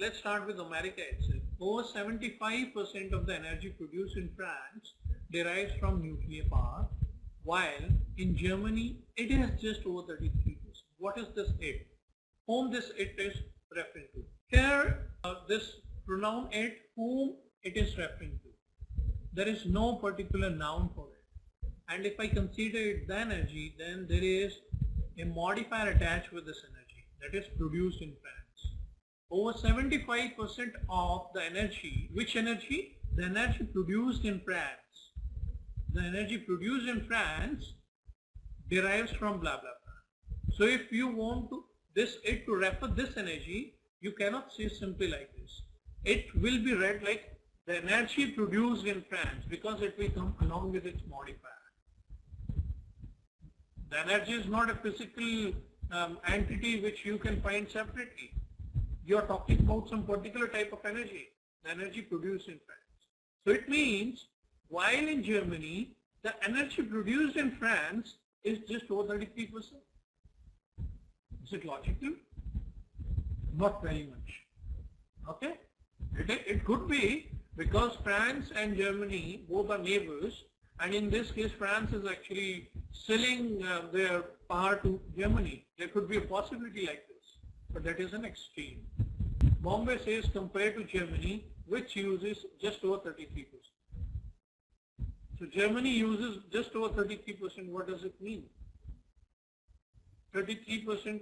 let's start with America itself. Over 75% of the energy produced in France derives from nuclear power, while in Germany it is just over 33%. What is this it? Whom this it is referring to? Here, this pronoun it, whom it is referring to. There is no particular noun for it. And if I consider it the energy, then there is a modifier attached with this energy that is produced in France. Over 75% of the energy, which energy? The energy produced in France. The energy produced in France derives from blah blah blah. So if you want to it to refer this energy, you cannot say simply like this. It will be read like the energy produced in France, because it will come along with its modifier. The energy is not a physical entity which you can find separately. You are talking about some particular type of energy, the energy produced in France. So it means while in Germany the energy produced in France is just over 33%. Is it logical? Not very much. Okay? It could be, because France and Germany both are neighbors, and in this case France is actually selling their power to Germany. There could be a possibility like this, but that is an extreme. Bombay says compared to Germany, which uses just over 33%. So Germany uses just over 33%. What does it mean? 33%.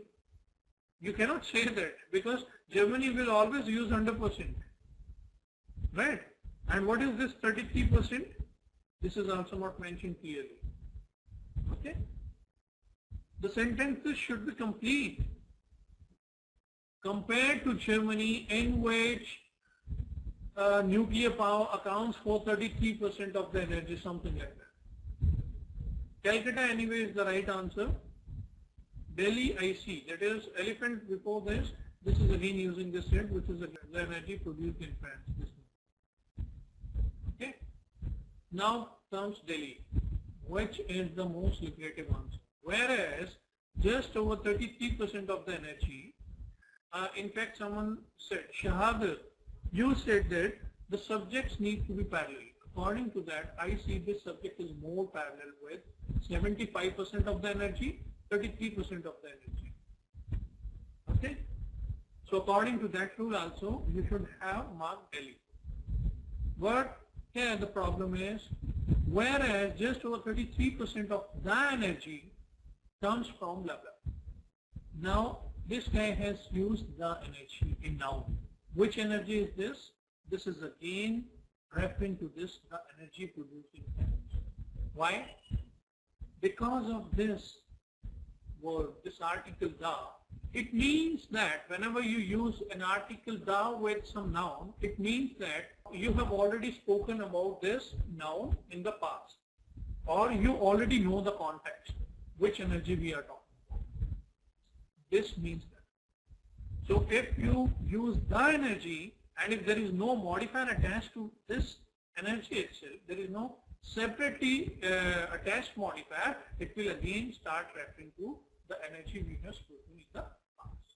You cannot say that, because Germany will always use 100%. Right? And what is this 33%? This is also not mentioned clearly. Okay? The sentences should be complete. Compared to Germany, in which nuclear power accounts for 33% of the energy, something like that. Calcutta anyway is the right answer. Delhi IC, that is elephant before this. This is again using this rate, which is the energy produced in France. This one. Okay. Now comes Delhi, which is the most lucrative answer. Whereas just over 33% of the energy, in fact someone said, Shahadat, you said that the subjects need to be parallel. According to that, I see this subject is more parallel with 75% of the energy, 33% of the energy. Okay? So according to that rule also, you should have marked Delhi. But here the problem is, whereas just over 33% of the energy comes from blah blah. Now this guy has used the energy in noun. Which energy is this? This is again referring to this, the energy produced in France. Why? Because of this word, this article the, it means that whenever you use an article the with some noun, it means that you have already spoken about this noun in the past, or you already know the context, which energy we are talking about. This means that. So if you use the energy, and if there is no modifier attached to this energy itself, there is no separately attached modifier, it will again start referring to the energy we have spoken in the past.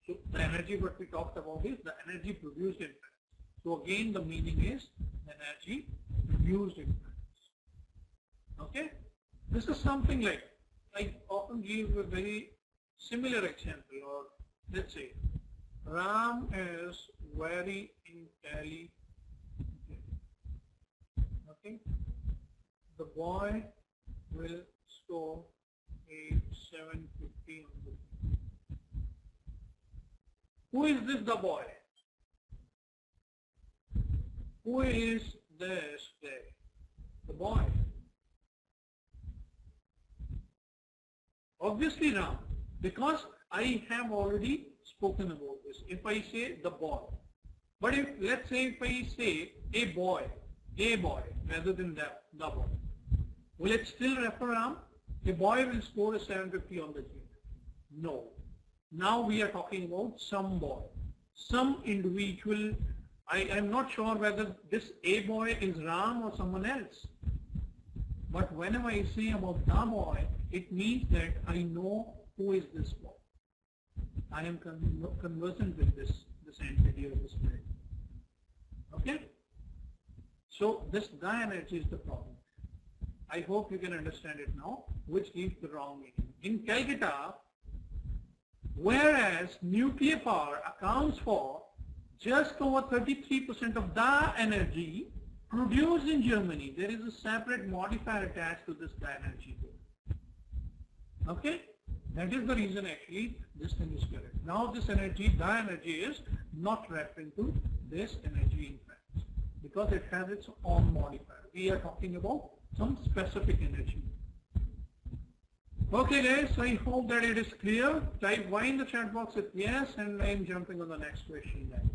So the energy what we talked about is the energy produced in France. So again the meaning is the energy produced in France. Okay? This is something like, I often give a very similar example, or let's say, Ram is very intelligent. Okay? The boy will score a 750 on the. Who is this the boy? Who is this guy? The boy. Obviously Ram, because I have already spoken about this. If I say the boy, but if let's say if I say a boy rather than the boy, will it still refer Ram? A boy will score a 750 on the game. No. Now we are talking about some boy, some individual. I am not sure whether this a boy is Ram or someone else. But whenever I say about the boy, it means that I know who is this boy. I am conversant with this this entity or this plate. Okay? So this die energy is the problem. I hope you can understand it now, which gives the wrong meaning. In Calcutta, whereas nuclear power accounts for just over 33% of the energy produced in Germany, there is a separate modifier attached to this die energy. Okay? That is the reason actually this thing is correct. Now this energy, die energy, is not referring to this energy in fact, because it has its own modifier. We are talking about some specific energy. Okay guys, I hope that it is clear. Type Y in the chat box if yes, and I am jumping on the next question then.